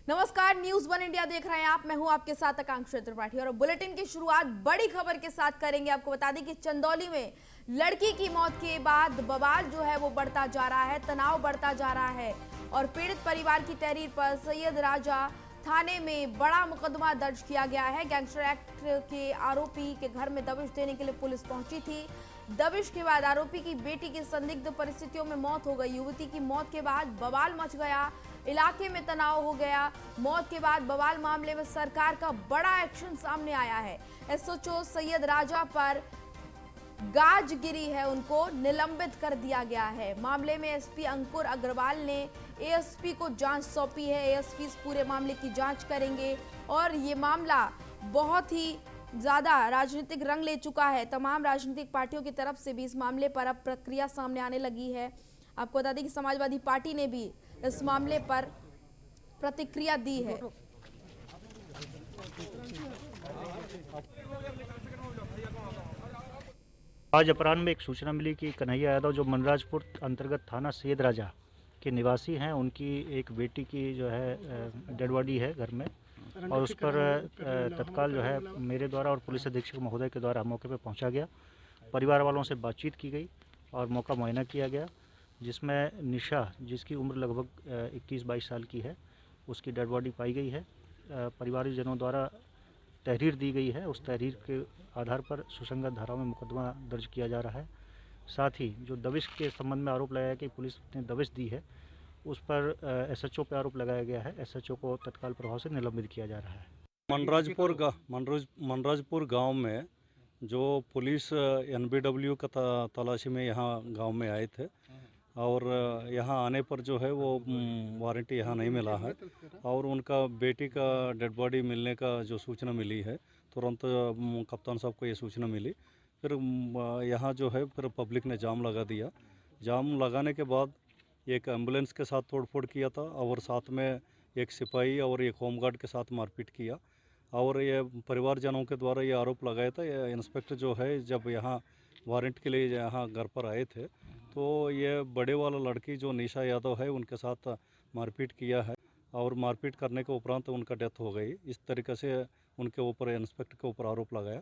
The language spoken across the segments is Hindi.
नमस्कार, न्यूज वन इंडिया देख रहे हैं आप। मैं हूं आपके साथ आकांक्षा त्रिपाठी और बुलेटिन की शुरुआत बड़ी खबर के साथ करेंगे। आपको बता दें कि चंदौली में लड़की की मौत के बाद बवाल जो है वो बढ़ता जा रहा है, तनाव बढ़ता जा रहा है और पीड़ित परिवार की तहरीर पर सैयद राजा थाने में बड़ा मुकदमा दर्ज किया गया है। गैंगस्टर एक्ट के आरोपी के घर में दबिश देने के लिए पुलिस पहुंची थी। दबिश के बाद आरोपी की बेटी की संदिग्ध परिस्थितियों में मौत हो गई। युवती की मौत के बाद बवाल मच गया, इलाके में तनाव हो गया। मौत के बाद बवाल मामले में सरकार का बड़ा एक्शन सामने आया है। एसएचओ सैयद राजा पर गाज गिरी है, उनको निलंबित कर दिया गया है। मामले में एसपी अंकुर अग्रवाल ने एएसपी को जांच सौंपी है। एएसपी इस पूरे मामले की जांच करेंगे और ये मामला बहुत ही ज्यादा राजनीतिक रंग ले चुका है। तमाम राजनीतिक पार्टियों की तरफ से भी इस मामले पर अब प्रक्रिया सामने आने लगी है। आपको बता दें कि समाजवादी पार्टी ने भी इस मामले पर प्रतिक्रिया दी है। आज अपराह्न में एक सूचना मिली कि कन्हैया यादव जो मनराजपुर अंतर्गत थाना सैयद राजा के निवासी हैं, उनकी एक बेटी की जो है डेड बॉडी है घर में और उस पर तत्काल जो है मेरे द्वारा और पुलिस अधीक्षक महोदय के द्वारा मौके पर पहुंचा गया। परिवार वालों से बातचीत की गई और मौका मुआयना किया गया, जिसमें निशा, जिसकी उम्र लगभग 21-22 साल की है, उसकी डेड बॉडी पाई गई है। परिवारजनों द्वारा तहरीर दी गई है, उस तहरीर के आधार पर सुसंगत धाराओं में मुकदमा दर्ज किया जा रहा है। साथ ही जो दबिश के संबंध में आरोप लगाया कि पुलिस ने दबिश दी है, उस पर एसएचओ पर आरोप लगाया गया है। एसएचओ को तत्काल प्रभाव से निलंबित किया जा रहा है। मनराजपुर गांव में जो पुलिस एनबीडब्ल्यू का तलाशी में यहाँ गांव में आए थे और यहाँ आने पर जो है वो वारंट यहाँ नहीं मिला है और उनका बेटी का डेड बॉडी मिलने का जो सूचना मिली है, तुरंत कप्तान साहब को ये सूचना मिली। फिर यहाँ जो है फिर पब्लिक ने जाम लगा दिया। जाम लगाने के बाद एक एम्बुलेंस के साथ तोड़फोड़ किया था और साथ में एक सिपाही और एक होमगार्ड के साथ मारपीट किया और ये परिवारजनों के द्वारा ये आरोप लगाया था। ये इंस्पेक्टर जो है जब यहाँ वारंट के लिए यहाँ घर पर आए थे तो ये बड़े वाला लड़की जो निशा यादव है उनके साथ मारपीट किया है और मारपीट करने के उपरांत उनका डेथ हो गई। इस तरीके से उनके ऊपर इंस्पेक्टर के ऊपर आरोप लगाया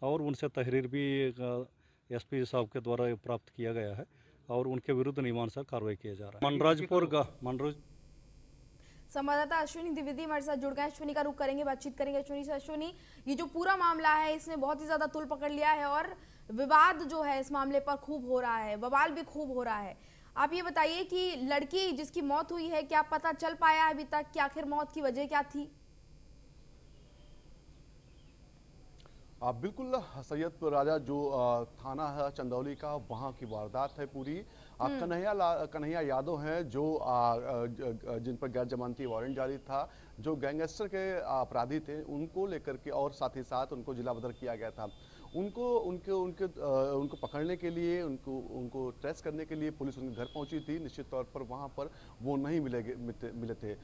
और उनसे तहरीर भी एसपी साहब के द्वारा प्राप्त किया गया है और उनके विरुद्ध नियमानुसार कार्रवाई किया जा रहा है। संवाददाता अश्विनी द्विवेदी हमारे साथ जुड़ गए। अश्विनी का रुख करेंगे, बातचीत करेंगे अश्विनी से। अश्विनी, ये जो पूरा मामला है इसने बहुत ही ज्यादा तूल पकड़ लिया है और विवाद जो है इस मामले पर खूब हो रहा है, बवाल भी खूब हो रहा है। आप ये बताइए कि लड़की जिसकी मौत हुई है, क्या पता चल पाया अभी तक कि आखिर मौत की वजह क्या थी? बिल्कुल, सैयदपुर राजा जो थाना है चंदौली का, वहाँ की वारदात है पूरी। कन्हैया यादव हैं जो जिन पर गैर जमानती वारंट जारी था, जो गैंगस्टर के अपराधी थे, उनको लेकर के और साथ ही साथ उनको जिला बदर किया गया था। उनको पकड़ने के लिए, उनको ट्रेस करने के लिए पुलिस उनके घर पहुंची थी। निश्चित तौर पर वहां पर वो नहीं मिले थे।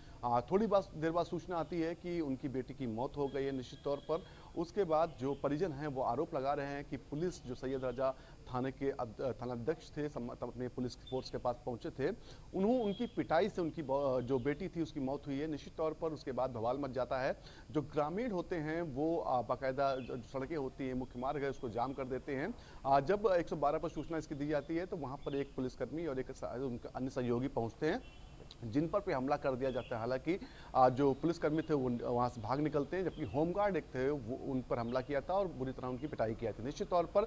थोड़ी देर बाद सूचना आती है कि उनकी बेटी की मौत हो गई है। निश्चित तौर पर उसके बाद जो परिजन हैं वो आरोप लगा रहे हैं कि पुलिस, जो सैयद राजा थाने के थानाध्यक्ष थे, अपने पुलिस फोर्स के पास पहुंचे थे, उनकी पिटाई से उनकी जो बेटी थी उसकी मौत हुई है। निश्चित तौर पर उसके बाद बवाल मच जाता है। जो ग्रामीण होते हैं वो बाकायदा जो सड़कें होती हैं, मुख्य मार्ग है, उसको जाम कर देते हैं। जब 112 पर सूचना इसकी दी जाती है तो वहाँ पर एक पुलिसकर्मी और एक उनके अन्य सहयोगी पहुँचते हैं, जिन पर पे हमला कर दिया जाता है। हालांकि जो पुलिसकर्मी थे वो वहाँ से भाग निकलते हैं, जबकि होमगार्ड एक थे वो उन पर हमला किया था और बुरी तरह उनकी पिटाई किया था। निश्चित तौर पर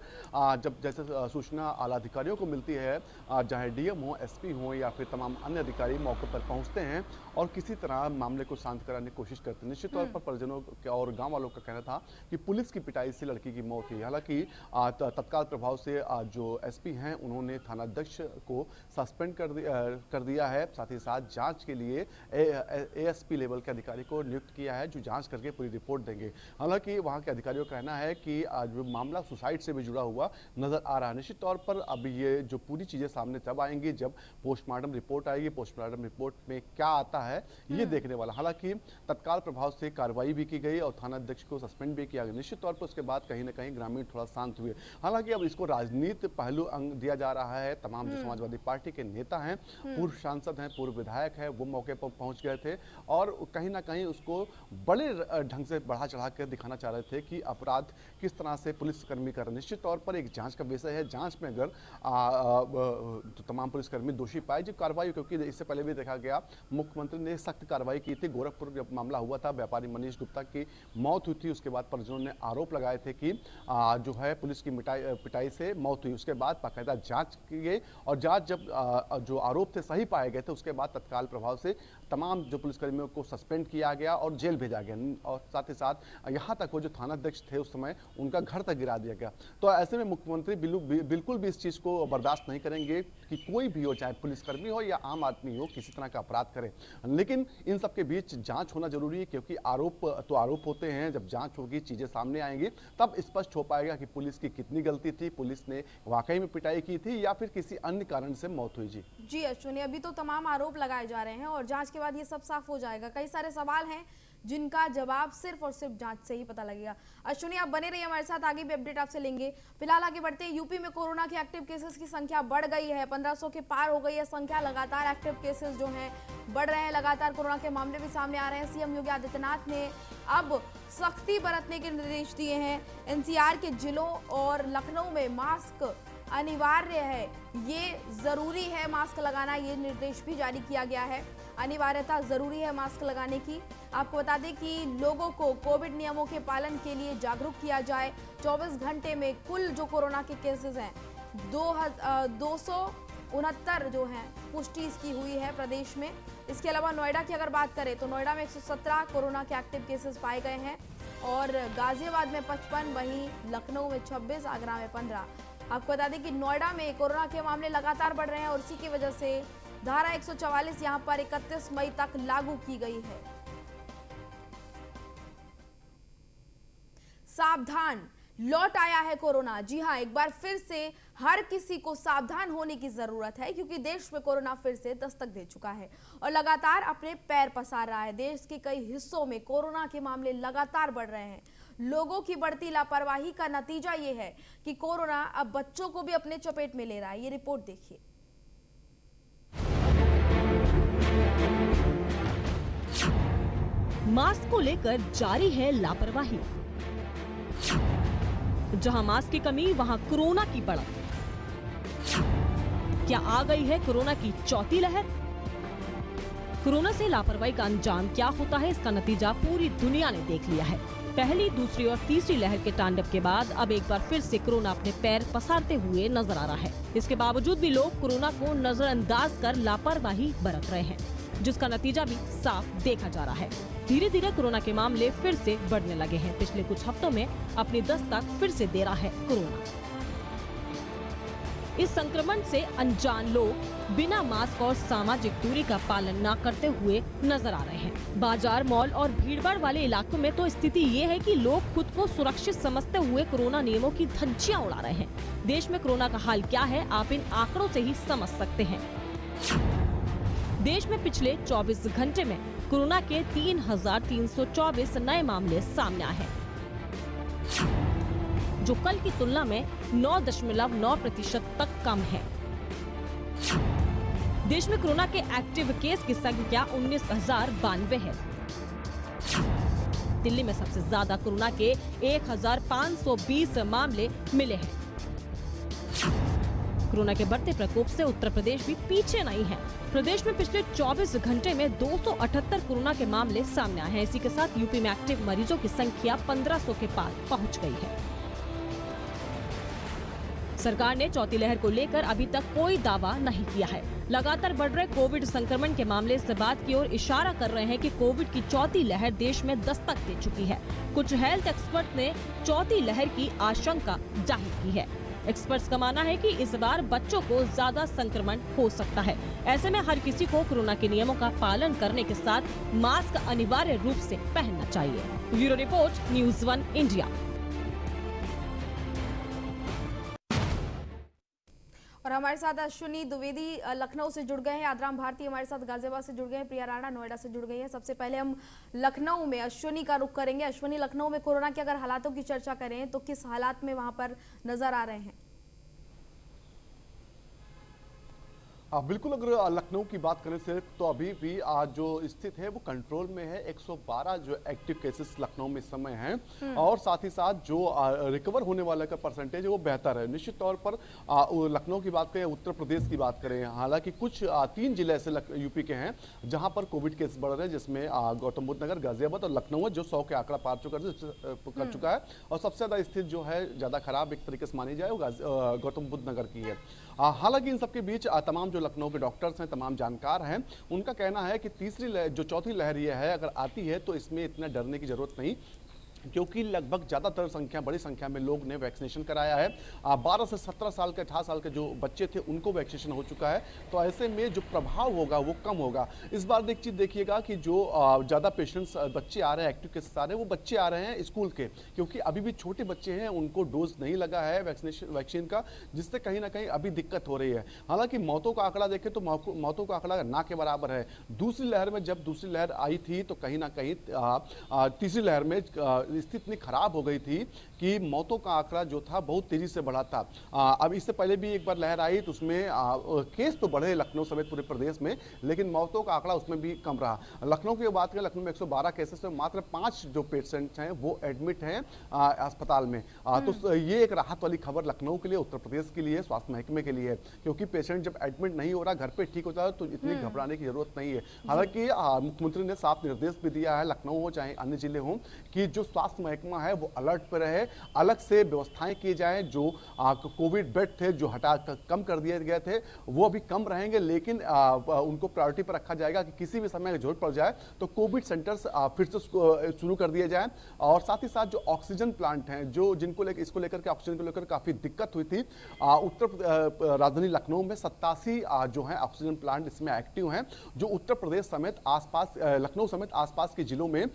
जब जैसे सूचना आला अधिकारियों को मिलती है, चाहे डीएम हो, एसपी हो या फिर तमाम अन्य अधिकारी मौके पर पहुँचते हैं और किसी तरह मामले को शांत कराने की कोशिश करते हैं। निश्चित तौर पर परिजनों और गाँव वालों का कहना था कि पुलिस की पिटाई से लड़की की मौत हुई। हालांकि तत्काल प्रभाव से जो एसपी हैं उन्होंने थानाध्यक्ष को सस्पेंड कर दिया है। साथ ही साथ जांच के लिए एएसपी लेवल के अधिकारी को नियुक्त किया है, जो जांच करके पूरी रिपोर्ट देंगे। हालांकि वहां के अधिकारियों का कहना है कि मामला सुसाइड से भी जुड़ा हुआ नजर आ रहा है। निश्चित तौर पर अब ये जो पूरी चीजें सामने तब आएंगी जब पोस्टमार्टम रिपोर्ट आएगी। पोस्टमार्टम रिपोर्ट में क्या आता है ये देखने वाला। हालांकि तत्काल प्रभाव से कार्रवाई भी की गई और थानाध्यक्ष को सस्पेंड भी किया गया। निश्चित तौर पर उसके बाद कहीं ना कहीं ग्रामीण थोड़ा शांत हुए। हालांकि अब इसको राजनीतिक पहलू अंग दिया जा रहा है। तमाम जो समाजवादी पार्टी के नेता हैं, पूर्व सांसद हैं, पूर्व विधायक है वो मौके पर पहुंच गए थे और कहीं ना कहीं उसको बड़े ढंग से बढ़ा चढ़ा कर दिखाना चाह रहे थे कि अपराध किस तरह से पुलिसकर्मी कर। निश्चित तौर पर एक जांच का विषय है, जांच में अगर तो तमाम पुलिसकर्मी दोषी पाए जो कार्रवाई, क्योंकि इससे पहले भी देखा गया मुख्यमंत्री ने सख्त कार्रवाई की थी। गोरखपुर जब मामला हुआ था, व्यापारी मनीष गुप्ता की मौत हुई थी, उसके बाद परिजनों ने आरोप लगाए थे कि जो है पुलिस की पिटाई से मौत हुई। उसके बाद बाकायदा जांच की गई और जांच जब जो आरोप थे सही पाए गए थे, उसके बाद तत्काल प्रभाव से तमाम जो पुलिसकर्मियों को सस्पेंड किया गया और जेल भेजा गया और साथ ही साथ यहाँ तक वो जो थानाध्यक्ष थे उस समय उनका घर तक गिरा दिया गया। तो ऐसे में मुख्यमंत्री बिल्कुल भी इस चीज़ को बर्दाश्त नहीं करेंगे कि कोई भी हो, चाहे पुलिसकर्मी हो या आम आदमी हो, किसी तरह का अपराध करे। लेकिन इन सब के बीच जांच होना जरूरी है, क्योंकि आरोप तो आरोप होते हैं, जब जांच होगी चीज़ें सामने आएंगी तब स्पष्ट हो पाएगा कि पुलिस की कितनी गलती थी, पुलिस ने वाकई में पिटाई की थी या फिर किसी अन्य कारण से मौत हुई। जी अश्विनी, अभी तो तमाम आरोप लगाए जा रहे हैं और जांच के बाद ये सब साफ हो जाएगा। कई सारे सवाल हैं जिनका जवाब सिर्फ और सिर्फ जांच से ही पता लगेगा। अश्विनी, आप बने रहिए हमारे साथ, आगे भी अपडेट आपसे लेंगे। फिलहाल आगे बढ़ते हैं। यूपी में कोरोना के एक्टिव केसेस की संख्या बढ़ गई है, 1500 के पार हो गई है संख्या। लगातार एक्टिव केसेस जो हैं बढ़ रहे हैं, लगातार कोरोना के मामले भी सामने आ रहे हैं। सीएम योगी आदित्यनाथ ने अब सख्ती बरतने के निर्देश दिए हैं। एनसीआर के जिलों और लखनऊ में मास्क अनिवार्य है, ये जरूरी है मास्क लगाना, ये निर्देश भी जारी किया गया है। अनिवार्यता जरूरी है मास्क लगाने की। आपको बता दें कि लोगों को कोविड नियमों के पालन के लिए जागरूक किया जाए। 24 घंटे में कुल जो कोरोना के केसेस हैं 269 जो हैं पुष्टि इसकी हुई है प्रदेश में। इसके अलावा नोएडा की अगर बात करें तो नोएडा में 117 कोरोना के एक्टिव केसेस पाए गए हैं और गाजियाबाद में 55, वहीं लखनऊ में 26, आगरा में 15। आपको बता दें कि नोएडा में कोरोना के मामले लगातार बढ़ रहे हैं और इसी की वजह से धारा 144 यहां पर 31 मई तक लागू की गई है। सावधान, लौट आया है कोरोना। जी हां, एक बार फिर से हर किसी को सावधान होने की जरूरत है, क्योंकि देश में कोरोना फिर से दस्तक दे चुका है और लगातार अपने पैर पसार रहा है। देश के कई हिस्सों में कोरोना के मामले लगातार बढ़ रहे हैं। लोगों की बढ़ती लापरवाही का नतीजा ये है कि कोरोना अब बच्चों को भी अपने चपेट में ले रहा है। ये रिपोर्ट देखिए। मास्क को लेकर जारी है लापरवाही। जहां मास्क की कमी वहां कोरोना की बढ़त। क्या आ गई है कोरोना की चौथी लहर? कोरोना से लापरवाही का अंजाम क्या होता है, इसका नतीजा पूरी दुनिया ने देख लिया है। पहली, दूसरी और तीसरी लहर के तांडव के बाद अब एक बार फिर से कोरोना अपने पैर पसारते हुए नजर आ रहा है। इसके बावजूद भी लोग कोरोना को नजरअंदाज कर लापरवाही बरत रहे हैं, जिसका नतीजा भी साफ देखा जा रहा है। धीरे धीरे कोरोना के मामले फिर से बढ़ने लगे हैं। पिछले कुछ हफ्तों में अपनी दस्तक फिर से दे रहा है कोरोना। इस संक्रमण से अनजान लोग बिना मास्क और सामाजिक दूरी का पालन न करते हुए नजर आ रहे हैं। बाजार, मॉल और भीड़भाड़ वाले इलाकों में तो स्थिति ये है कि लोग खुद को सुरक्षित समझते हुए कोरोना नियमों की धज्जियां उड़ा रहे हैं। देश में कोरोना का हाल क्या है, आप इन आंकड़ों से ही समझ सकते हैं। देश में पिछले 24 घंटे में कोरोना के 3,324 नए मामले सामने आए हैं, जो कल की तुलना में 9.9% तक कम है। देश में कोरोना के एक्टिव केस की संख्या 19,092 है। दिल्ली में सबसे ज्यादा कोरोना के 1,520 मामले मिले हैं। कोरोना के बढ़ते प्रकोप से उत्तर प्रदेश भी पीछे नहीं है। प्रदेश में पिछले 24 घंटे में 278 कोरोना के मामले सामने आए हैं। इसी के साथ यूपी में एक्टिव मरीजों की संख्या 1500 के पार पहुंच गई है। सरकार ने चौथी लहर को लेकर अभी तक कोई दावा नहीं किया है। लगातार बढ़ रहे कोविड संक्रमण के मामले इस बात की ओर इशारा कर रहे हैं कि कोविड की चौथी लहर देश में दस्तक दे चुकी है। कुछ हेल्थ एक्सपर्ट ने चौथी लहर की आशंका जाहिर की है। एक्सपर्ट्स का मानना है कि इस बार बच्चों को ज्यादा संक्रमण हो सकता है। ऐसे में हर किसी को कोरोना के नियमों का पालन करने के साथ मास्क अनिवार्य रूप से पहनना चाहिए। Bureau report, news 1 India. और हमारे साथ अश्विनी द्विवेदी लखनऊ से जुड़ गए हैं, आद्राम भारती हमारे साथ गाजियाबाद से जुड़ गए हैं, प्रिया राणा नोएडा से जुड़ गई हैं। सबसे पहले हम लखनऊ में अश्विनी का रुख करेंगे। अश्विनी, लखनऊ में कोरोना के अगर हालातों की चर्चा करें तो किस हालात में वहां पर नजर आ रहे हैं? बिल्कुल, अगर लखनऊ की बात करें सिर्फ, तो अभी भी जो स्थिति है वो कंट्रोल में है। 112 जो एक्टिव केसेस लखनऊ में इस समय हैं, और साथ ही साथ जो रिकवर होने वाले का परसेंटेज है वो बेहतर है। निश्चित तौर पर लखनऊ की बात करें, उत्तर प्रदेश की बात करें, हालांकि कुछ 3 जिले ऐसे यूपी के हैं जहां पर कोविड केस बढ़ रहे हैं, जिसमें गौतम बुद्ध नगर, गाजियाबाद और लखनऊ है, जो 100 के आंकड़ा पार कर चुका है। और सबसे ज़्यादा स्थिति जो है ज़्यादा खराब एक तरीके से मानी जाए वो गौतम बुद्ध नगर की है। हालांकि इन सबके बीच तमाम जो लखनऊ के डॉक्टर्स हैं, तमाम जानकार हैं, उनका कहना है कि चौथी लहर ये है, अगर आती है तो इसमें इतना डरने की जरूरत नहीं, क्योंकि लगभग ज़्यादातर बड़ी संख्या में लोग ने वैक्सीनेशन कराया है। 12 से 17 साल के 18 साल के जो बच्चे थे उनको वैक्सीनेशन हो चुका है, तो ऐसे में जो प्रभाव होगा वो कम होगा। इस बार एक चीज़ देखिएगा कि जो ज़्यादा पेशेंट्स बच्चे आ रहे हैं, एक्टिव केसेस आ रहे हैं, वो बच्चे आ रहे हैं स्कूल के, क्योंकि अभी भी छोटे बच्चे हैं, उनको डोज नहीं लगा है वैक्सीन का, जिससे कहीं ना कहीं अभी दिक्कत हो रही है। हालांकि मौतों का आंकड़ा देखें तो मौतों का आंकड़ा ना के बराबर है। दूसरी लहर में, जब दूसरी लहर आई थी तो कहीं ना कहीं तीसरी लहर में स्थिति इतनी खराब हो गई थी कि मौतों का आंकड़ा जो था बहुत तेजी से बढ़ा था। अब इससे पहले भी एक बार लहर आई तो उसमें केस तो बढ़े लखनऊ समेत पूरे प्रदेश में, लेकिन मौतों का आंकड़ा उसमें भी कम रहा। लखनऊ की बात करें, लखनऊ में 112 केसेस में मात्र 5 जो पेशेंट्स हैं वो एडमिट हैं अस्पताल में। तो ये एक राहत वाली खबर लखनऊ के लिए, उत्तर प्रदेश के लिए, स्वास्थ्य महकमे के लिए है, क्योंकि पेशेंट जब एडमिट नहीं हो रहा, घर पे ठीक होता है, तो इतनी घबराने की जरूरत नहीं है। हालांकि मुख्यमंत्री ने साफ निर्देश भी दिया है, लखनऊ हो चाहे अन्य जिले हों, कि जो स्वास्थ्य महकमा है वो अलर्ट पर रहे, अलग से व्यवस्थाएं की जाएं। जो कोविड बेड थे जो कम कर दिए गए थे वो अभी कम रहेंगे, लेकिन उनको प्रायोरिटी पर रखा जाएगा कि किसी भी समय जरूरत पड़ जाए तो कोविड सेंटर्स फिर से शुरू कर दिए जाएं। और साथ ही साथ जो ऑक्सीजन प्लांट हैं, जो इसको लेकर के ऑक्सीजन को लेकर काफी दिक्कत हुई थी, राजधानी लखनऊ में 87 जो है ऑक्सीजन प्लांट इसमें एक्टिव हैं, जो उत्तर प्रदेश समेत आसपास, लखनऊ समेत आसपास के जिलों में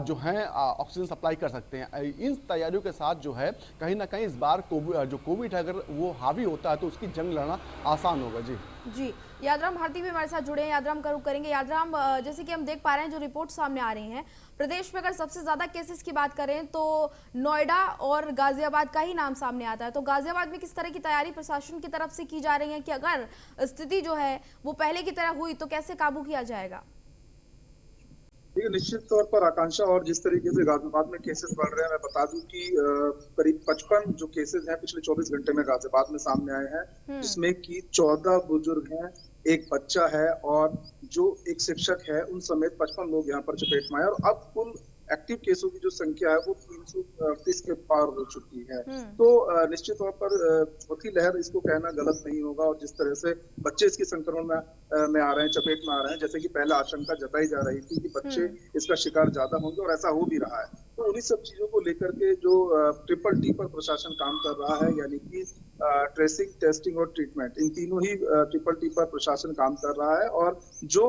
जो है ऑक्सीजन सप्लाई कर सकते हैं। इन तैयारियों के साथ जो है कहीं ना कहीं इस बार कोविड है, अगर वो हावी होता है तो उसकी जंग लड़ना आसान होगा। जी यादराम भारती भी हमारे साथ जुड़े हैं, यादराम करेंगे। यादराम, जैसे कि हम देख पा रहे हैं, जो रिपोर्ट सामने आ रही हैं, प्रदेश में अगर सबसे ज्यादा केसेस की बात करें तो नोएडा और गाजियाबाद का ही नाम सामने आता है। तो गाजियाबाद में किस तरह की तैयारी प्रशासन की तरफ से की जा रही है कि अगर स्थिति जो है वो पहले की तरह हुई तो कैसे काबू किया जाएगा? देखिए, निश्चित तौर पर आकांक्षा, और जिस तरीके से गाजियाबाद में केसेस बढ़ रहे हैं, मैं बता दूं कि करीब 55 जो केसेस हैं पिछले 24 घंटे में गाजियाबाद में सामने आए हैं, जिसमें कि 14 बुजुर्ग हैं, एक बच्चा है और जो एक शिक्षक है, उन समेत 55 लोग यहाँ पर चपेट में आए। और अब कुल एक्टिव केसों की जो संख्या है वो 338 के पार हो चुकी है। तो निश्चित तौर पर चौथी लहर इसको कहना गलत नहीं होगा। और जिस तरह से बच्चे इसके संक्रमण में आ रहे हैं, चपेट में आ रहे हैं, जैसे कि पहले आशंका जताई जा रही थी कि बच्चे इसका शिकार ज्यादा होंगे, और ऐसा हो भी रहा है। तो उन्हीं सब चीजों को लेकर के जो ट्रिपल टी पर प्रशासन काम कर रहा है, यानी कि ट्रेसिंग, टेस्टिंग और ट्रीटमेंट, इन तीनों ही ट्रिपल टी पर प्रशासन काम कर रहा है। और जो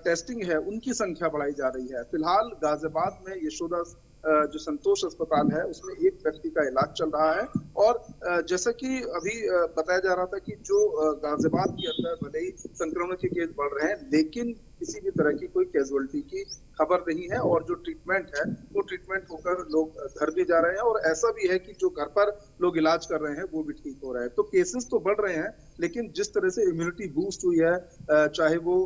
टेस्टिंग है उनकी संख्या बढ़ाई जा रही है। फिलहाल गाजियाबाद में यशोदा जो संतोष अस्पताल है उसमें एक व्यक्ति का इलाज चल रहा है। और जैसा कि अभी बताया जा रहा था कि जो गाजियाबाद के अंदर भले ही संक्रमण के केस बढ़ रहे हैं, लेकिन किसी भी तरह की कोई कैजुअलिटी की खबर नहीं है। और जो ट्रीटमेंट है वो ट्रीटमेंट होकर लोग घर भी जा रहे हैं, और ऐसा भी है कि जो घर पर लोग इलाज कर रहे हैं वो भी ठीक हो रहे हैं। तो केसेस तो बढ़ रहे हैं, लेकिन जिस तरह से इम्यूनिटी बूस्ट हुई है, चाहे वो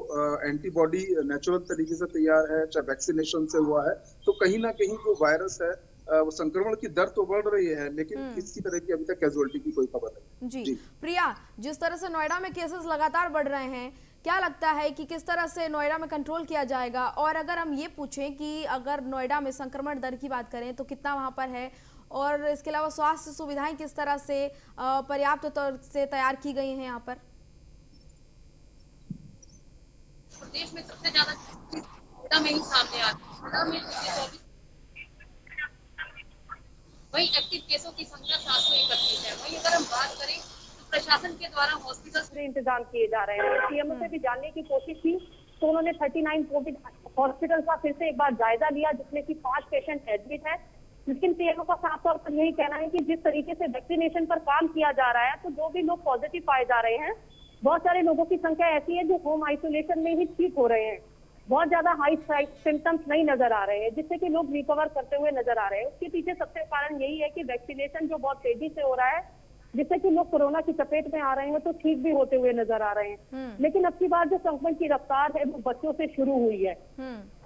एंटीबॉडी नेचुरल तरीके से तैयार है, चाहे वैक्सीनेशन से हुआ है, तो कहीं ना कहीं जो वायरस है वो संक्रमण की दर तो बढ़ रही है, लेकिन किसी तरह की अभी तक कैजुअलिटी की कोई खबर नहीं। जी प्रिया, जिस तरह से नोएडा में केसेस लगातार बढ़ रहे हैं, क्या लगता है कि किस तरह से नोएडा में कंट्रोल किया जाएगा? और अगर हम ये पूछें कि अगर नोएडा में संक्रमण दर की बात करें तो कितना वहां पर है, और इसके अलावा स्वास्थ्य सुविधाएं किस तरह से पर्याप्त तौर से तैयार की गई हैं यहाँ पर? प्रदेश में सबसे ज्यादा नोएडा में ही सामने आती है। वहीं एक्टिव केसों की संख्या 731 है। वहीं अगर हम बात करें तो प्रशासन के द्वारा हॉस्पिटल इंतजाम किए जा रहे हैं। सीएमओ से भी जानने की कोशिश की तो उन्होंने 39 कोविड हॉस्पिटल का फिर से एक बार जायजा लिया, जिसमें कि 5 पेशेंट एडमिट है। लेकिन सीएमओ का साफ तौर पर यही कहना है कि जिस तरीके से वैक्सीनेशन पर काम किया जा रहा है, तो जो भी लोग पॉजिटिव पाए जा रहे हैं, बहुत सारे लोगों की संख्या ऐसी है जो होम आइसोलेशन में ही ठीक हो रहे हैं। बहुत ज्यादा हाई सिम्टम्स नहीं नजर आ रहे हैं, जिससे कि लोग रिकवर करते हुए नजर आ रहे हैं। उसके पीछे सबसे कारण यही है कि वैक्सीनेशन जो बहुत तेजी से हो रहा है जिससे कि लोग कोरोना की चपेट में आ रहे हैं तो ठीक भी होते हुए नजर आ रहे हैं। लेकिन अब की बार जो संक्रमण की रफ्तार है वो बच्चों से शुरू हुई है।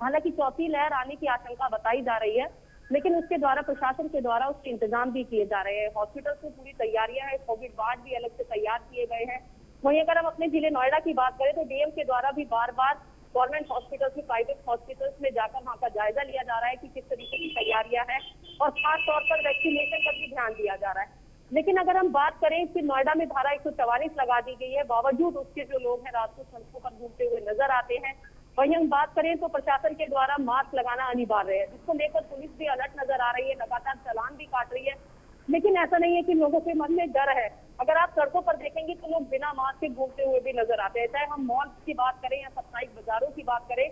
हालांकि चौथी लहर आने की आशंका बताई जा रही है, लेकिन उसके द्वारा प्रशासन के द्वारा उसके इंतजाम भी किए जा रहे हैं। हॉस्पिटल में पूरी तैयारियां हैं, कोविड वार्ड भी अलग से तैयार किए गए हैं। वहीं अगर हम अपने जिले नोएडा की बात करें तो डीएम के द्वारा भी बार बार गवर्नमेंट हॉस्पिटल्स में, प्राइवेट हॉस्पिटल्स में जाकर वहाँ का जायजा लिया जा रहा है कि किस तरीके की तैयारियां हैं और खास तौर पर वैक्सीनेशन पर भी ध्यान दिया जा रहा है। लेकिन अगर हम बात करें कि नोएडा में धारा 144 लगा दी गई है, बावजूद उसके जो लोग हैं रात को सड़कों पर घूमते हुए नजर आते हैं। वहीं हम बात करें तो प्रशासन के द्वारा मास्क लगाना अनिवार्य है, जिसको लेकर पुलिस भी अलर्ट नजर आ रही है, लगातार चालान भी काट रही है। लेकिन ऐसा नहीं है कि लोगों के मन में डर है। अगर आप सड़कों पर देखेंगे तो लोग बिना मास्क के घूमते हुए भी नजर आते हैं। चाहे हम मॉल की बात करें या साप्ताहिक बाजारों की बात करें,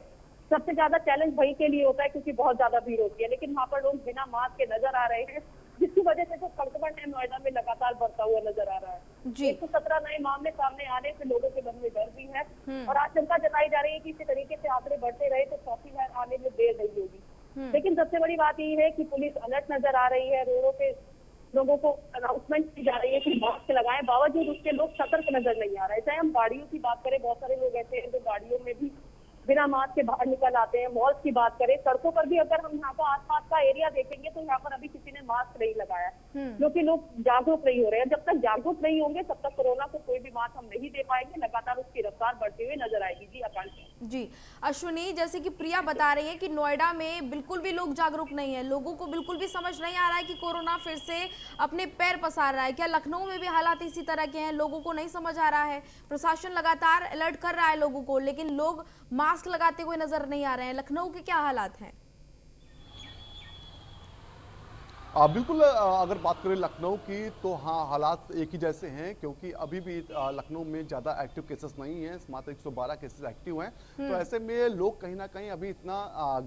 सबसे ज्यादा चैलेंज वही के लिए होता है क्योंकि बहुत ज्यादा भीड़ होती है। लेकिन वहाँ पर लोग बिना मास्क के नजर आ रहे हैं, जिसकी वजह से जो संक्रमण है नोएडा में लगातार बढ़ता हुआ नजर आ रहा है। 117 नए मामले सामने आने से लोगों के मन में डर भी है और आशंका जताई जा रही है कि इसी तरीके से आंकड़े बढ़ते रहे तो चौथी लहर आने में देर नहीं होगी। लेकिन सबसे बड़ी बात यही है कि पुलिस अलर्ट नजर आ रही है, रोडों पे लोगों को अनाउंसमेंट की जा रही है कि मास्क लगाएं, बावजूद उसके लोग सतर्क नजर नहीं आ रहे। चाहे हम गाड़ियों की बात करें, बहुत सारे लोग ऐसे हैं जो गाड़ियों में भी बिना मास्क के बाहर निकल आते हैं। मॉल्स की बात करें, सड़कों पर भी अगर हम यहाँ का आसपास का एरिया देखेंगे तो यहाँ पर अभी किसी ने मास्क नहीं लगाया, क्योंकि लोग जागरूक नहीं हो रहे हैं। जब तक जागरूक नहीं होंगे तब तक कोरोना को कोई भी मास्क हम नहीं दे पाएंगे, लगातार उसकी रफ्तार बढ़ती हुई नजर आएगी। जी आकांक्षा। जी अश्विनी, जैसे कि प्रिया बता रही है कि नोएडा में बिल्कुल भी लोग जागरूक नहीं है, लोगों को बिल्कुल भी समझ नहीं आ रहा है कि कोरोना फिर से अपने पैर पसार रहा है। क्या लखनऊ में भी हालात इसी तरह के हैं? लोगों को नहीं समझ आ रहा है, प्रशासन लगातार अलर्ट कर रहा है लोगों को, लेकिन लोग मास्क लगाते हुए नजर नहीं आ रहे हैं। लखनऊ के क्या हालात हैं? बिल्कुल, अगर बात करें लखनऊ की तो हाँ, हालात एक ही जैसे हैं, क्योंकि अभी भी लखनऊ में ज़्यादा एक्टिव केसेस नहीं हैं, मात्र 112 केसेस एक्टिव हैं। तो ऐसे में लोग कहीं ना कहीं अभी इतना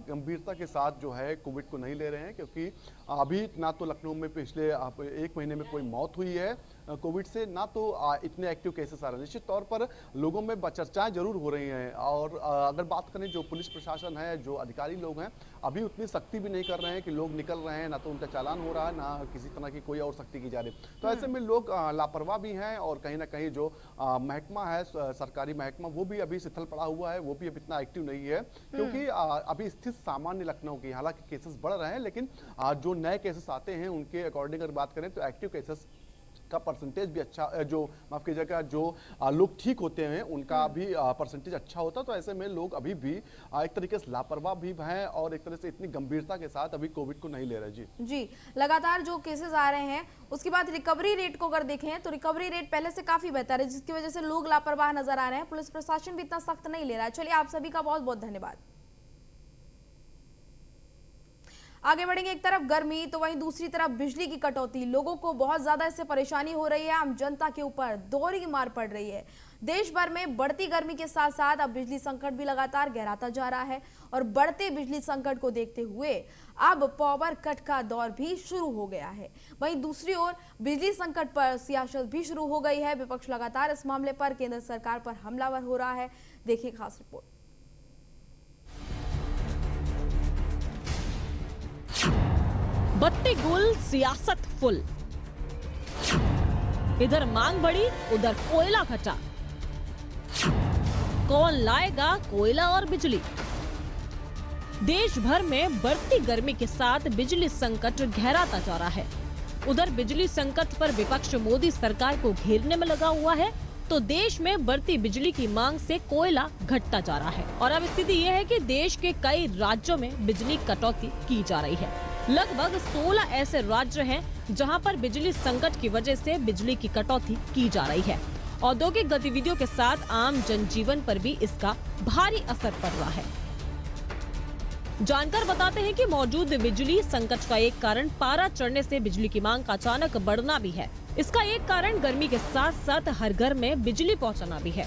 गंभीरता के साथ जो है कोविड को नहीं ले रहे हैं, क्योंकि अभी ना तो लखनऊ में पिछले 1 महीने में कोई मौत हुई है कोविड से, ना तो इतने एक्टिव केसेस आ रहे हैं। निश्चित तौर पर लोगों में चर्चाएं जरूर हो रही हैं। और अगर बात करें जो पुलिस प्रशासन है, जो अधिकारी लोग हैं, अभी उतनी सख्ती भी नहीं कर रहे हैं कि लोग निकल रहे हैं, ना तो उनका चालान हो रहा है, ना किसी तरह की कोई और सख्ती की जा रही है। तो ऐसे में लोग लापरवाह भी हैं और कहीं ना कहीं जो महकमा है, सरकारी महकमा, वो भी अभी शिथिल पड़ा हुआ है, वो भी अभी इतना एक्टिव नहीं है, क्योंकि अभी स्थिति सामान्य लखनऊ की, हालांकि केसेस बढ़ रहे हैं, लेकिन जो नए केसेस आते हैं उनके अकॉर्डिंग अगर बात करें तो एक्टिव केसेस का परसेंटेज भी अच्छा, जो माफ कीजिएगा, जो लोग ठीक होते हैं उनका भी परसेंटेज अच्छा होता है। तो ऐसे में लोग अभी भी एक तरीके से लापरवाह भी हैं और एक तरह से इतनी गंभीरता के साथ अभी कोविड को नहीं ले रहे। जी लगातार जो केसेस आ रहे हैं, उसके बाद रिकवरी रेट को अगर देखें तो रिकवरी रेट पहले से काफी बेहतर है, जिसकी वजह से लोग लापरवाह नजर आ रहे हैं। पुलिस प्रशासन भी इतना सख्त नहीं ले रहा है। चलिए, आप सभी का बहुत बहुत धन्यवाद। आगे बढ़ेंगे। एक तरफ गर्मी तो वहीं दूसरी तरफ बिजली की कटौती, लोगों को बहुत ज्यादा इससे परेशानी हो रही है। आम जनता के ऊपर दोहरी मार पड़ रही है। देश भर में बढ़ती गर्मी के साथ साथ अब बिजली संकट भी लगातार गहराता जा रहा है और बढ़ते बिजली संकट को देखते हुए अब पावर कट का दौर भी शुरू हो गया है। वहीं दूसरी ओर बिजली संकट पर सियासत भी शुरू हो गई है। विपक्ष लगातार इस मामले पर केंद्र सरकार पर हमलावर हो रहा है। देखिए खास रिपोर्ट। बत्ती गुल, सियासत फुल, इधर मांग बढ़ी, उधर कोयला घटा। कौन लाएगा कोयला और बिजली? देश भर में बढ़ती गर्मी के साथ बिजली संकट गहराता जा रहा है। उधर बिजली संकट पर विपक्ष मोदी सरकार को घेरने में लगा हुआ है, तो देश में बढ़ती बिजली की मांग से कोयला घटता जा रहा है। और अब स्थिति यह है कि देश के कई राज्यों में बिजली कटौती की जा रही है। लगभग 16 ऐसे राज्य हैं जहां पर बिजली संकट की वजह से बिजली की कटौती की जा रही है। औद्योगिक गतिविधियों के साथ आम जनजीवन पर भी इसका भारी असर पड़ रहा है। जानकार बताते हैं कि मौजूद बिजली संकट का एक कारण पारा चढ़ने से बिजली की मांग का अचानक बढ़ना भी है। इसका एक कारण गर्मी के साथ साथ हर घर में बिजली पहुंचाना भी है।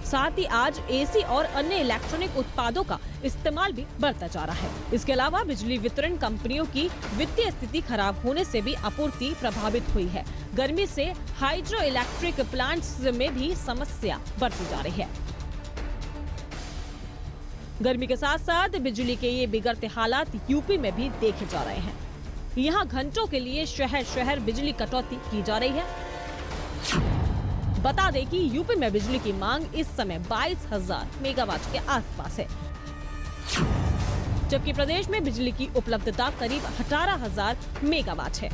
साथ ही आज एसी और अन्य इलेक्ट्रॉनिक उत्पादों का इस्तेमाल भी बढ़ता जा रहा है। इसके अलावा बिजली वितरण कंपनियों की वित्तीय स्थिति खराब होने से भी आपूर्ति प्रभावित हुई है। गर्मी से हाइड्रो इलेक्ट्रिक प्लांट्स में भी समस्या बढ़ती जा रही है। गर्मी के साथ साथ बिजली के ये बिगड़ते हालात यूपी में भी देखे जा रहे हैं। यहाँ घंटों के लिए शहर शहर बिजली कटौती की जा रही है। बता दें कि यूपी में बिजली की मांग इस समय 22,000 मेगावाट के आसपास है, जबकि प्रदेश में बिजली की उपलब्धता करीब 18,000 मेगावाट है।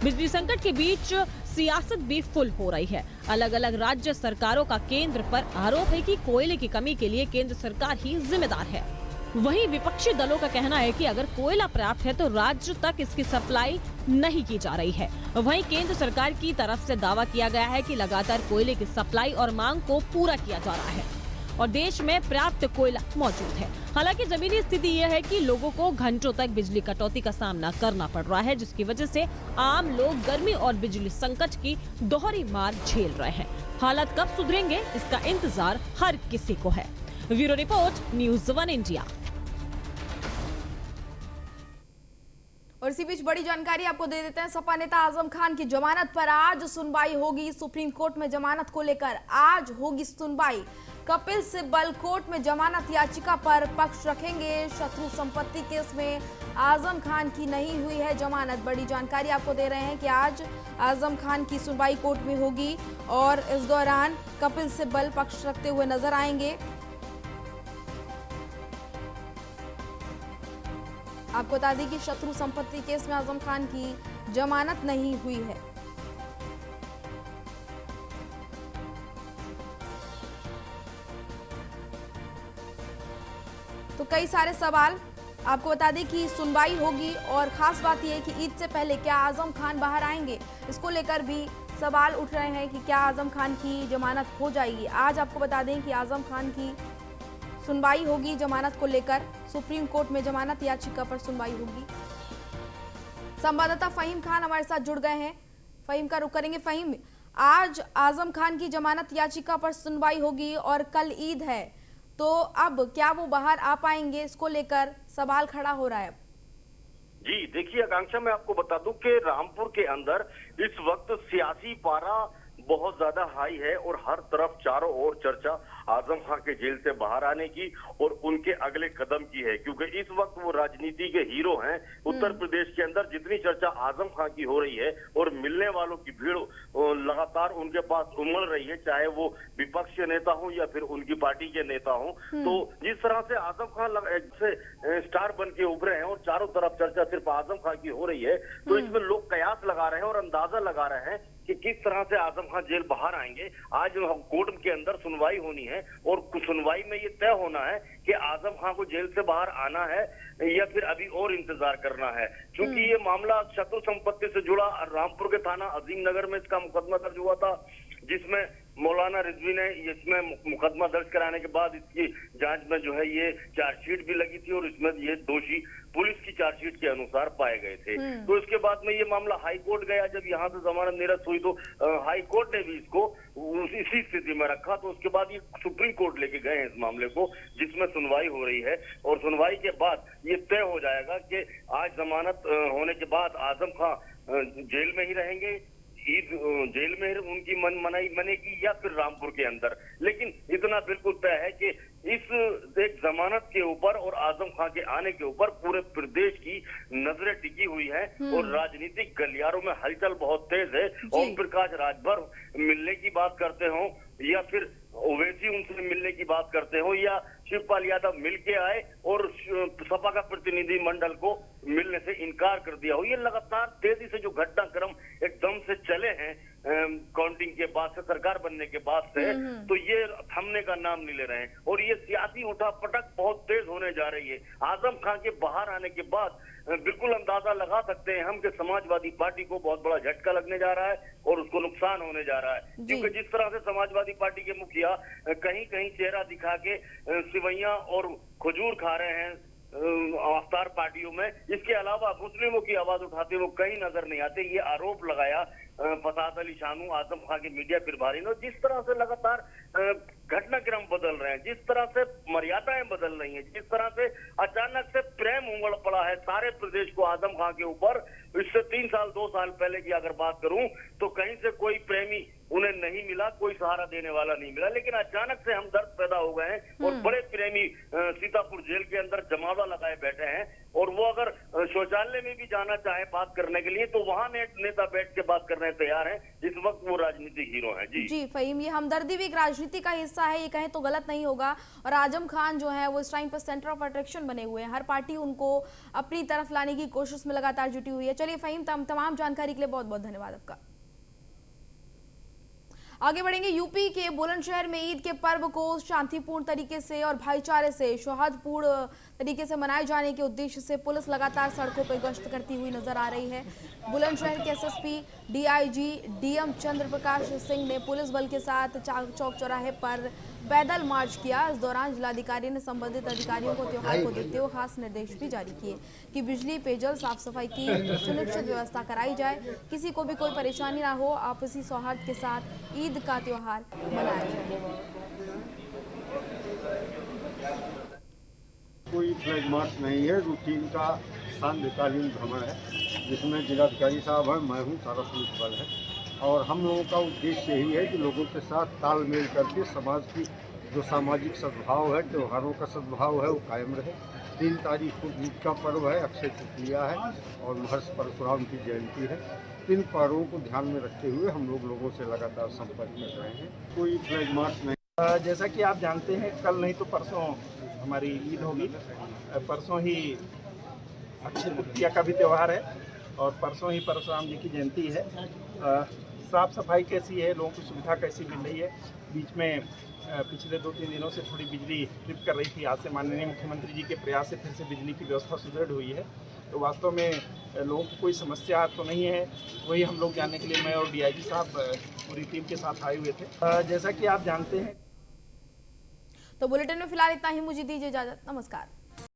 बिजली संकट के बीच सियासत भी फुल हो रही है। अलग अलग राज्य सरकारों का केंद्र पर आरोप है कि कोयले की कमी के लिए केंद्र सरकार ही जिम्मेदार है। वहीं विपक्षी दलों का कहना है कि अगर कोयला पर्याप्त है तो राज्य तक इसकी सप्लाई नहीं की जा रही है। वहीं केंद्र सरकार की तरफ से दावा किया गया है कि लगातार कोयले की सप्लाई और मांग को पूरा किया जा रहा है और देश में पर्याप्त कोयला मौजूद है। हालांकि जमीनी स्थिति यह है कि लोगों को घंटों तक बिजली कटौती का सामना करना पड़ रहा है, जिसकी वजह से आम लोग गर्मी और बिजली संकट की दोहरी मार झेल रहे हैं। हालात कब सुधरेंगे, इसका इंतजार हर किसी को है। Bureau report, news 1 India. और इसी बीच बड़ी जानकारी आपको दे देते हैं। सपा नेता आजम खान की जमानत पर आज सुनवाई होगी। सुप्रीम कोर्ट में जमानत को लेकर आज होगी सुनवाई। कपिल सिब्बल कोर्ट में जमानत याचिका पर पक्ष रखेंगे। शत्रु संपत्ति केस में आजम खान की नहीं हुई है जमानत। बड़ी जानकारी आपको दे रहे हैं कि आज आजम खान की सुनवाई कोर्ट में होगी और इस दौरान कपिल सिब्बल पक्ष रखते हुए नजर आएंगे। आपको बता दें कि शत्रु संपत्ति केस में आजम खान की जमानत नहीं हुई है। तो कई सारे सवाल, आपको बता दें कि सुनवाई होगी और खास बात यह है कि ईद से पहले क्या आजम खान बाहर आएंगे, इसको लेकर भी सवाल उठ रहे हैं कि क्या आजम खान की जमानत हो जाएगी। आज आपको बता दें कि आजम खान की सुनवाई होगी जमानत को लेकर। सुप्रीम कोर्ट में जमानत याचिका पर सुनवाई होगी। संवाददाता फहीम खान हमारे साथ जुड़ गए हैं। फहीम का रुख करेंगे। फहीम, आज आजम खान की जमानत याचिका पर सुनवाई होगी और कल ईद है, तो अब क्या वो बाहर आ पाएंगे, इसको लेकर सवाल खड़ा हो रहा है। जी देखिए आकांक्षा, मैं आपको बता दूं कि रामपुर के अंदर इस वक्त सियासी पारा बहुत ज्यादा हाई है और हर तरफ चारों ओर चर्चा आजम खान के जेल से बाहर आने की और उनके अगले कदम की है, क्योंकि इस वक्त वो राजनीति के हीरो हैं। उत्तर प्रदेश के अंदर जितनी चर्चा आजम खान की हो रही है और मिलने वालों की भीड़ लगातार उनके पास उमड़ रही है, चाहे वो विपक्ष के नेता हो या फिर उनकी पार्टी के नेता हो। तो जिस तरह से आजम खान से स्टार बन के उभरे हैं और चारों तरफ चर्चा सिर्फ आजम खान की हो रही है, तो इसमें लोग कयास लगा रहे हैं और अंदाजा लगा रहे हैं कि किस तरह से आजम खान जेल बाहर आएंगे। आज कोर्ट के अंदर सुनवाई होनी है और सुनवाई में ये तय होना है कि आजम खान को जेल से बाहर आना है या फिर अभी और इंतजार करना है। क्योंकि ये मामला शत्रु संपत्ति से जुड़ा, रामपुर के थाना अजीम नगर में इसका मुकदमा दर्ज हुआ था, जिसमें मौलाना रिजवी ने इसमें मुकदमा दर्ज कराने के बाद इसकी जांच में जो है ये चार्जशीट भी लगी थी और इसमें ये दोषी पुलिस की चार्जशीट के अनुसार पाए गए थे। तो इसके बाद में ये मामला हाई कोर्ट गया। जब यहाँ से जमानत निरस्त हुई तो हाई कोर्ट ने भी इसको इसी स्थिति में रखा। तो उसके बाद ये सुप्रीम कोर्ट लेके गए हैं इस मामले को, जिसमें सुनवाई हो रही है और सुनवाई के बाद ये तय हो जाएगा कि आज जमानत होने के बाद आजम खान जेल में ही रहेंगे, ईद जेल में उनकी मनाई मनेगी या फिर रामपुर के अंदर। लेकिन इतना बिल्कुल तय है कि इस एक जमानत के ऊपर और आजम खान के आने के ऊपर पूरे प्रदेश की नजरें टिकी हुई हैं और राजनीतिक गलियारों में हलचल बहुत तेज है। ओम प्रकाश राजभर मिलने की बात करते हो या फिर ओवैसी उनसे मिलने की बात करते हो या शिवपाल यादव मिल के आए और सपा का प्रतिनिधि मंडल को मिलने से इनकार कर दिया हो, ये लगातार तेजी से जो घटनाक्रम एकदम से चले हैं काउंटिंग के बाद से, सरकार बनने के बाद से, तो ये थमने का नाम नहीं ले रहे हैं और ये सियासी उठापटक बहुत तेज होने जा रही है। आजम खान के बाहर आने के बाद बिल्कुल अंदाजा लगा सकते हैं हम कि समाजवादी पार्टी को बहुत बड़ा झटका लगने जा रहा है और उसको नुकसान होने जा रहा है। क्योंकि जिस तरह से समाजवादी पार्टी के मुखिया कहीं कहीं चेहरा दिखा के सिवैयां और खजूर खा रहे हैं अवतार पार्टियों में, इसके अलावा मुस्लिमों की आवाज उठाते हुए कहीं नजर नहीं आते। ये आरोप लगाया फसाद अली शानू, आजम खान के मीडिया प्रभारी ने। जिस तरह से लगातार घटनाक्रम बदल रहे हैं, जिस तरह से मर्यादाएं बदल रही हैं, जिस तरह से अचानक से प्रेम उमड़ पड़ा है सारे प्रदेश को आजम खान के ऊपर। इससे 3 साल 2 साल पहले की अगर बात करूं तो कहीं से कोई प्रेमी उन्हें नहीं मिला, कोई सहारा देने वाला नहीं मिला। लेकिन अचानक से हमदर्द पैदा हो गए हैं और बड़े प्रेमी सीतापुर जेल के अंदर जमावड़ा लगाए बैठे हैं। और वो अगर शौचालय में भी जाना चाहे बात करने के लिए तो वहां नेता बैठ के बात करने तैयार हैं। इस वक्त वो राजनीतिक हीरो हैं। जी फहीम, ये हमदर्दी भी एक राजनीति का हिस्सा है, ये कहें तो गलत नहीं होगा। और आजम खान जो है वो इस टाइम पर सेंटर ऑफ अट्रैक्शन बने हुए हैं, हर पार्टी उनको अपनी तरफ लाने की कोशिश में लगातार जुटी हुई है। चलिए फहीम, तमाम जानकारी के लिए बहुत बहुत धन्यवाद आपका। आगे बढ़ेंगे। यूपी के बुलंदशहर में ईद के पर्व को शांतिपूर्ण तरीके से और भाईचारे से सौहार्दपूर्ण तरीके से मनाए जाने के उद्देश्य से पुलिस लगातार सड़कों पर गश्त करती हुई नजर आ रही है। बुलंदशहर के एसएसपी डीआईजी डीएम चंद्र प्रकाश सिंह ने पुलिस बल के साथ चौक चौराहे पर पैदल मार्च किया। इस दौरान जिलाधिकारी ने संबंधित अधिकारियों को त्योहार को देखते हुए खास निर्देश भी जारी किए कि बिजली, पेयजल, साफ सफाई की सुनिश्चित व्यवस्था कराई जाए, किसी को भी कोई परेशानी ना हो, आपसी सौहार्द के साथ ईद का त्योहार मनाया जाए। कोई फ्लैग मार्च नहीं है, रूटीन का सांध्यकालीन भ्रमण है जिसमें जिलाधिकारी साहब हैं, मैं हूँ, सारा पुलिस बल है। और हम लोगों का उद्देश्य यही है कि लोगों के साथ तालमेल करके समाज की जो सामाजिक सद्भाव है, त्योहारों का सद्भाव है, वो कायम रहे। 3 तारीख को ईद का पर्व है, अक्षय तृतीया है और महर्षि परशुराम की जयंती है। 3 पर्वों को ध्यान में रखते हुए हम लोगों से लगातार संपर्क कर रहे हैं। कोई फ्लैग मार्च नहीं। जैसा कि आप जानते हैं, कल नहीं तो परसों हमारी ईद होगी। परसों ही अक्षय तृतीया का भी त्यौहार है और परसों ही परशुराम जी की जयंती है। साफ सफाई कैसी है, लोगों को सुविधा कैसी मिल रही है? बीच में पिछले 2-3 दिनों से थोड़ी बिजली ट्रिप कर रही थी। आज से माननीय मुख्यमंत्री जी के प्रयास से फिर से बिजली की व्यवस्था सुदृढ़ हुई है। तो वास्तव में लोगों को कोई समस्या तो नहीं है। वही हम लोग जानने के लिए मैं और डीआईजी साहब पूरी टीम के साथ आए हुए थे। जैसा कि आप जानते हैं। तो बुलेटिन में फिलहाल इतना ही, मुझे दीजिए इजाजत। नमस्कार।